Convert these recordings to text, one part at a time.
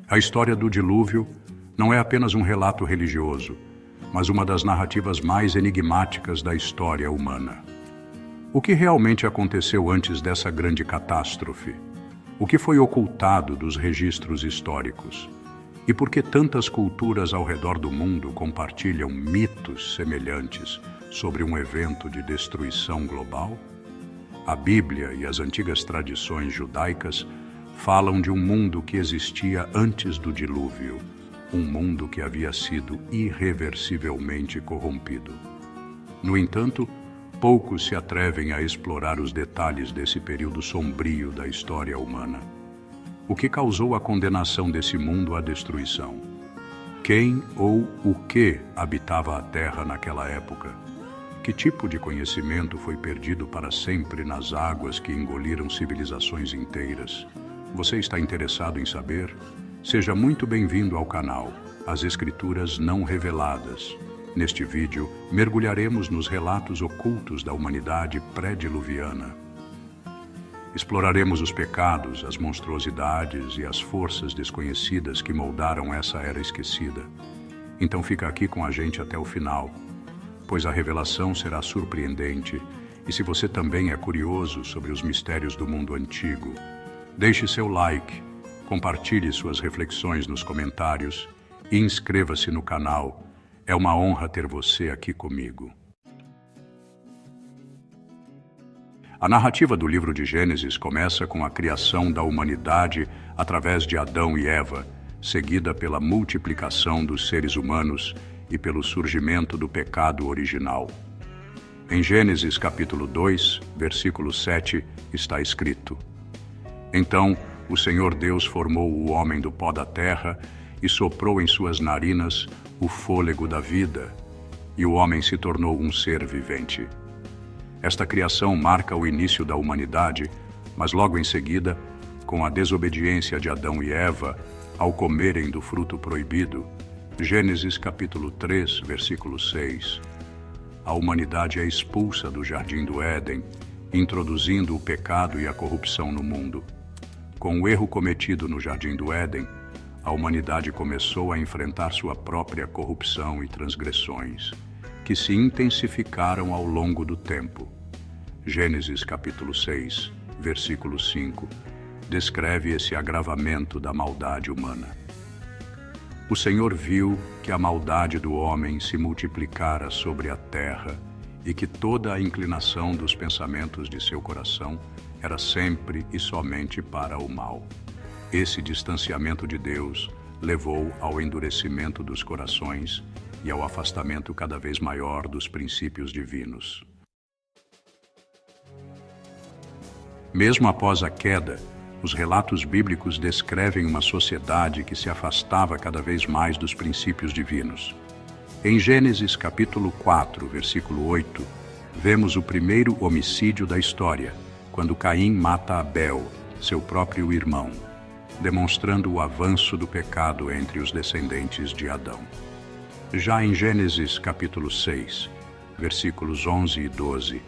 A história do dilúvio não é apenas um relato religioso, mas uma das narrativas mais enigmáticas da história humana. O que realmente aconteceu antes dessa grande catástrofe? O que foi ocultado dos registros históricos? E por que tantas culturas ao redor do mundo compartilham mitos semelhantes sobre um evento de destruição global? A Bíblia e as antigas tradições judaicas falam de um mundo que existia antes do dilúvio, um mundo que havia sido irreversivelmente corrompido. No entanto, poucos se atrevem a explorar os detalhes desse período sombrio da história humana. O que causou a condenação desse mundo à destruição? Quem ou o que habitava a Terra naquela época? Que tipo de conhecimento foi perdido para sempre nas águas que engoliram civilizações inteiras? Você está interessado em saber? Seja muito bem-vindo ao canal As Escrituras Não Reveladas. Neste vídeo, mergulharemos nos relatos ocultos da humanidade pré-diluviana. Exploraremos os pecados, as monstruosidades e as forças desconhecidas que moldaram essa era esquecida. Então fica aqui com a gente até o final, pois a revelação será surpreendente, e se você também é curioso sobre os mistérios do mundo antigo, deixe seu like, compartilhe suas reflexões nos comentários e inscreva-se no canal. É uma honra ter você aqui comigo. A narrativa do livro de Gênesis começa com a criação da humanidade através de Adão e Eva, seguida pela multiplicação dos seres humanos e pelo surgimento do pecado original. Em Gênesis capítulo 2, versículo 7, está escrito: Então o Senhor Deus formou o homem do pó da terra e soprou em suas narinas o fôlego da vida, e o homem se tornou um ser vivente. Esta criação marca o início da humanidade, mas logo em seguida, com a desobediência de Adão e Eva, ao comerem do fruto proibido, Gênesis capítulo 3, versículo 6, a humanidade é expulsa do Jardim do Éden, introduzindo o pecado e a corrupção no mundo. Com o erro cometido no Jardim do Éden, a humanidade começou a enfrentar sua própria corrupção e transgressões, que se intensificaram ao longo do tempo. Gênesis capítulo 6, versículo 5, descreve esse agravamento da maldade humana. O Senhor viu que a maldade do homem se multiplicara sobre a terra e que toda a inclinação dos pensamentos de seu coração era sempre e somente para o mal. Esse distanciamento de Deus levou ao endurecimento dos corações e ao afastamento cada vez maior dos princípios divinos. Mesmo após a queda, os relatos bíblicos descrevem uma sociedade que se afastava cada vez mais dos princípios divinos. Em Gênesis capítulo 4, versículo 8, vemos o primeiro homicídio da história, quando Caim mata Abel, seu próprio irmão, demonstrando o avanço do pecado entre os descendentes de Adão. Já em Gênesis capítulo 6, versículos 11 e 12,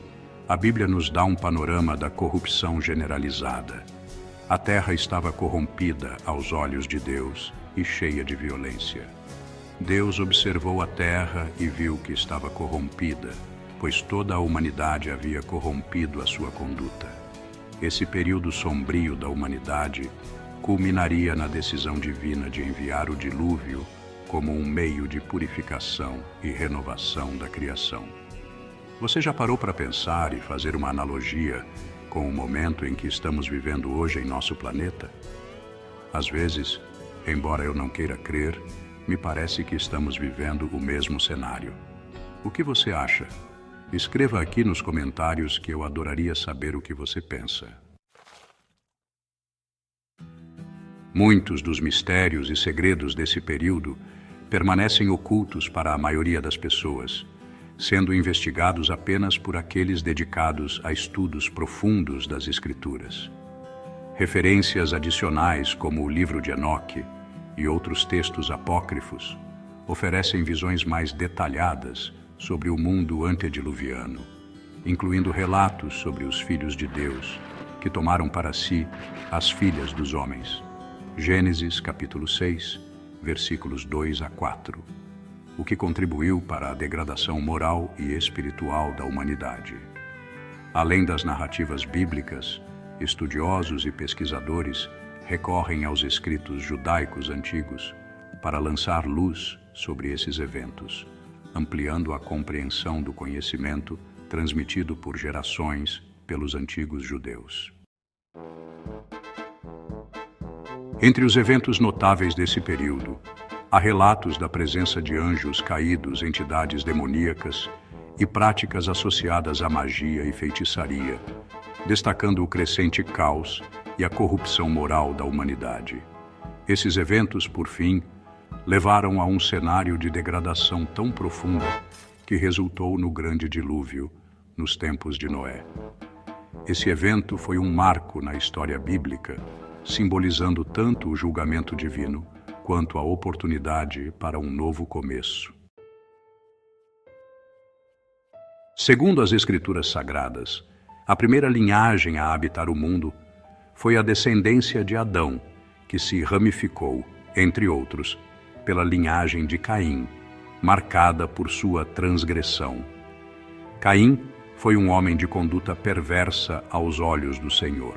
a Bíblia nos dá um panorama da corrupção generalizada. A terra estava corrompida aos olhos de Deus e cheia de violência. Deus observou a terra e viu que estava corrompida, pois toda a humanidade havia corrompido a sua conduta. Esse período sombrio da humanidade culminaria na decisão divina de enviar o dilúvio como um meio de purificação e renovação da criação. Você já parou para pensar e fazer uma analogia com o momento em que estamos vivendo hoje em nosso planeta? Às vezes, embora eu não queira crer, me parece que estamos vivendo o mesmo cenário. O que você acha? Escreva aqui nos comentários que eu adoraria saber o que você pensa. Muitos dos mistérios e segredos desse período permanecem ocultos para a maioria das pessoas, sendo investigados apenas por aqueles dedicados a estudos profundos das Escrituras. Referências adicionais, como o livro de Enoque e outros textos apócrifos, oferecem visões mais detalhadas sobre o mundo antediluviano, incluindo relatos sobre os filhos de Deus, que tomaram para si as filhas dos homens. Gênesis capítulo 6, versículos 2 a 4, o que contribuiu para a degradação moral e espiritual da humanidade. Além das narrativas bíblicas, estudiosos e pesquisadores recorrem aos escritos judaicos antigos para lançar luz sobre esses eventos, ampliando a compreensão do conhecimento transmitido por gerações pelos antigos judeus. Entre os eventos notáveis desse período, há relatos da presença de anjos caídos, entidades demoníacas e práticas associadas à magia e feitiçaria, destacando o crescente caos e a corrupção moral da humanidade. Esses eventos, por fim, levaram a um cenário de degradação tão profunda que resultou no grande dilúvio nos tempos de Noé. Esse evento foi um marco na história bíblica, simbolizando tanto o julgamento divino quanto a oportunidade para um novo começo. Segundo as Escrituras Sagradas, a primeira linhagem a habitar o mundo foi a descendência de Adão, que se ramificou, entre outros, pela linhagem de Caim, marcada por sua transgressão. Caim foi um homem de conduta perversa aos olhos do Senhor,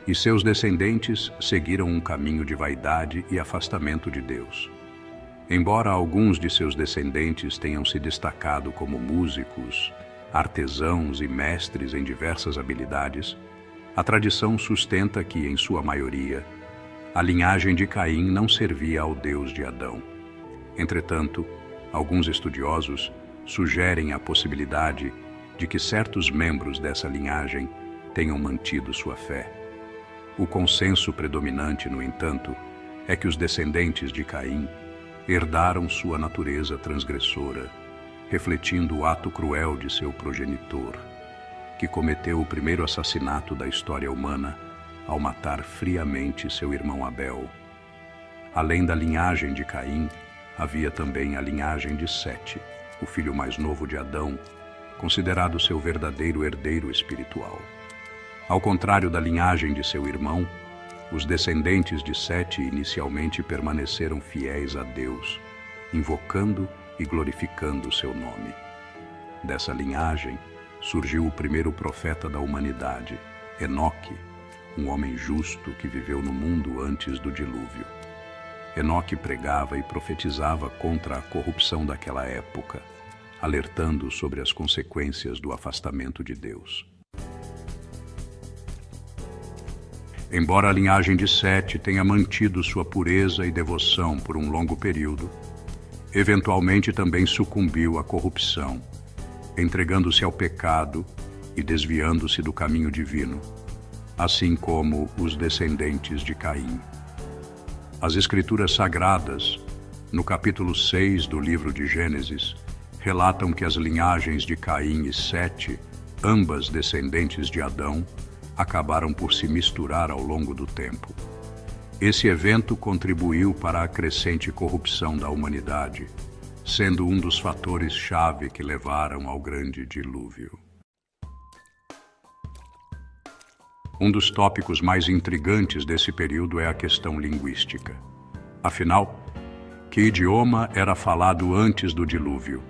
e seus descendentes seguiram um caminho de vaidade e afastamento de Deus. Embora alguns de seus descendentes tenham se destacado como músicos, artesãos e mestres em diversas habilidades, a tradição sustenta que, em sua maioria, a linhagem de Caim não servia ao Deus de Adão. Entretanto, alguns estudiosos sugerem a possibilidade de que certos membros dessa linhagem tenham mantido sua fé. O consenso predominante, no entanto, é que os descendentes de Caim herdaram sua natureza transgressora, refletindo o ato cruel de seu progenitor, que cometeu o primeiro assassinato da história humana ao matar friamente seu irmão Abel. Além da linhagem de Caim, havia também a linhagem de Sete, o filho mais novo de Adão, considerado seu verdadeiro herdeiro espiritual. Ao contrário da linhagem de seu irmão, os descendentes de Sete inicialmente permaneceram fiéis a Deus, invocando e glorificando seu nome. Dessa linhagem surgiu o primeiro profeta da humanidade, Enoque, um homem justo que viveu no mundo antes do dilúvio. Enoque pregava e profetizava contra a corrupção daquela época, alertando sobre as consequências do afastamento de Deus. Embora a linhagem de Sete tenha mantido sua pureza e devoção por um longo período, eventualmente também sucumbiu à corrupção, entregando-se ao pecado e desviando-se do caminho divino, assim como os descendentes de Caim. As Escrituras Sagradas, no capítulo 6 do livro de Gênesis, relatam que as linhagens de Caim e Sete, ambas descendentes de Adão, acabaram por se misturar ao longo do tempo. Esse evento contribuiu para a crescente corrupção da humanidade, sendo um dos fatores-chave que levaram ao grande dilúvio. Um dos tópicos mais intrigantes desse período é a questão linguística. Afinal, que idioma era falado antes do dilúvio?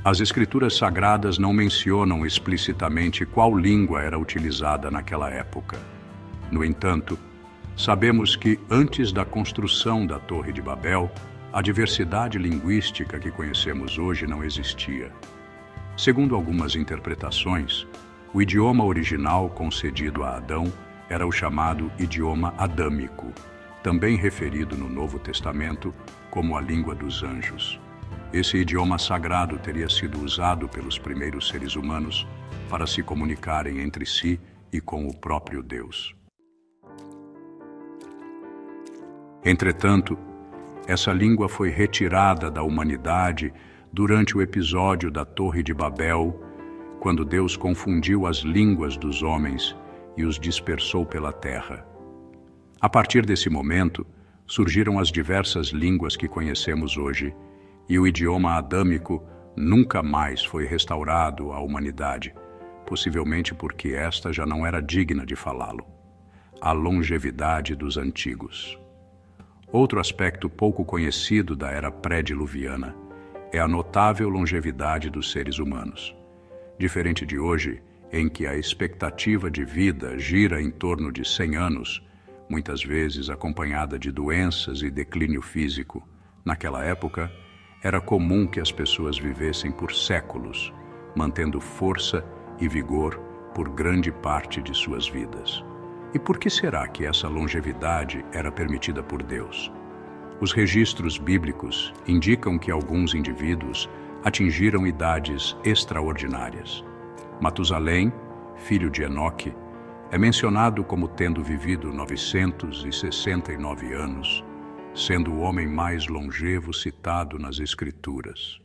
As Escrituras Sagradas não mencionam explicitamente qual língua era utilizada naquela época. No entanto, sabemos que, antes da construção da Torre de Babel, a diversidade linguística que conhecemos hoje não existia. Segundo algumas interpretações, o idioma original concedido a Adão era o chamado idioma adâmico, também referido no Novo Testamento como a língua dos anjos. Esse idioma sagrado teria sido usado pelos primeiros seres humanos para se comunicarem entre si e com o próprio Deus. Entretanto, essa língua foi retirada da humanidade durante o episódio da Torre de Babel, quando Deus confundiu as línguas dos homens e os dispersou pela terra. A partir desse momento, surgiram as diversas línguas que conhecemos hoje, e o idioma adâmico nunca mais foi restaurado à humanidade, possivelmente porque esta já não era digna de falá-lo. a longevidade dos antigos. Outro aspecto pouco conhecido da era pré-diluviana é a notável longevidade dos seres humanos. Diferente de hoje, em que a expectativa de vida gira em torno de 100 anos, muitas vezes acompanhada de doenças e declínio físico, naquela época, era comum que as pessoas vivessem por séculos, mantendo força e vigor por grande parte de suas vidas. E por que será que essa longevidade era permitida por Deus? Os registros bíblicos indicam que alguns indivíduos atingiram idades extraordinárias. Matusalém, filho de Enoque, é mencionado como tendo vivido 969 anos, sendo o homem mais longevo citado nas Escrituras.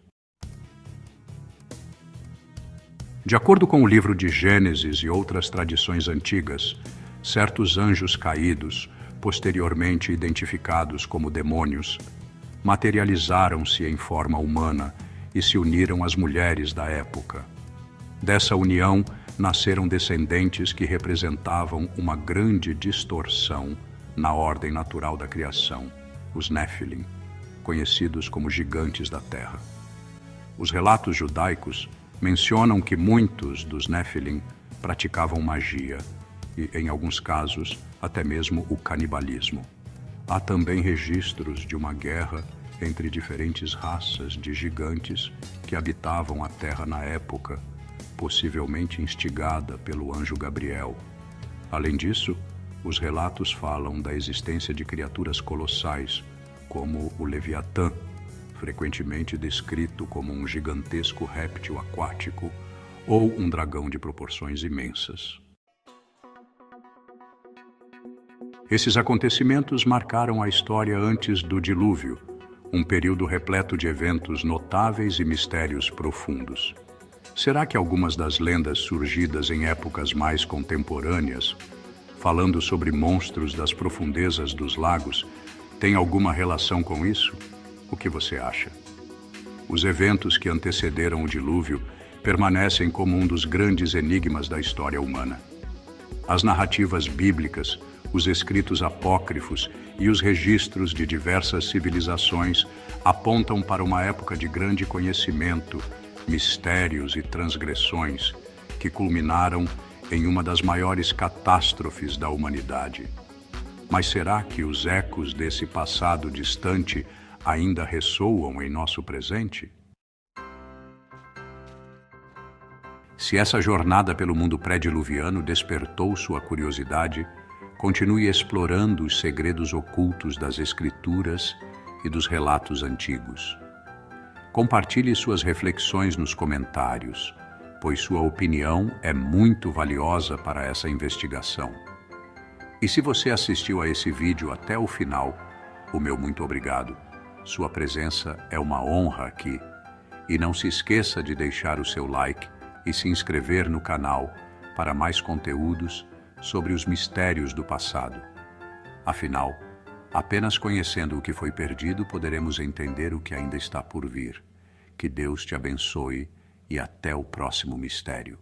De acordo com o livro de Gênesis e outras tradições antigas, certos anjos caídos, posteriormente identificados como demônios, materializaram-se em forma humana e se uniram às mulheres da época. Dessa união nasceram descendentes que representavam uma grande distorção na ordem natural da criação, os Néfilim, conhecidos como gigantes da terra. Os relatos judaicos mencionam que muitos dos Néfilim praticavam magia e, em alguns casos, até mesmo o canibalismo. Há também registros de uma guerra entre diferentes raças de gigantes que habitavam a terra na época, possivelmente instigada pelo anjo Gabriel. Além disso, os relatos falam da existência de criaturas colossais, como o Leviatã, frequentemente descrito como um gigantesco réptil aquático ou um dragão de proporções imensas. Esses acontecimentos marcaram a história antes do dilúvio, um período repleto de eventos notáveis e mistérios profundos. Será que algumas das lendas surgidas em épocas mais contemporâneas, falando sobre monstros das profundezas dos lagos, têm alguma relação com isso? O que você acha? Os eventos que antecederam o dilúvio permanecem como um dos grandes enigmas da história humana. As narrativas bíblicas, os escritos apócrifos e os registros de diversas civilizações apontam para uma época de grande conhecimento, mistérios e transgressões que culminaram em uma das maiores catástrofes da humanidade. Mas será que os ecos desse passado distante ainda ressoam em nosso presente? Se essa jornada pelo mundo pré-diluviano despertou sua curiosidade, continue explorando os segredos ocultos das Escrituras e dos relatos antigos. Compartilhe suas reflexões nos comentários, pois sua opinião é muito valiosa para essa investigação. E se você assistiu a esse vídeo até o final, o meu muito obrigado. Sua presença é uma honra aqui. E não se esqueça de deixar o seu like e se inscrever no canal para mais conteúdos sobre os mistérios do passado. Afinal, apenas conhecendo o que foi perdido poderemos entender o que ainda está por vir. Que Deus te abençoe e até o próximo mistério.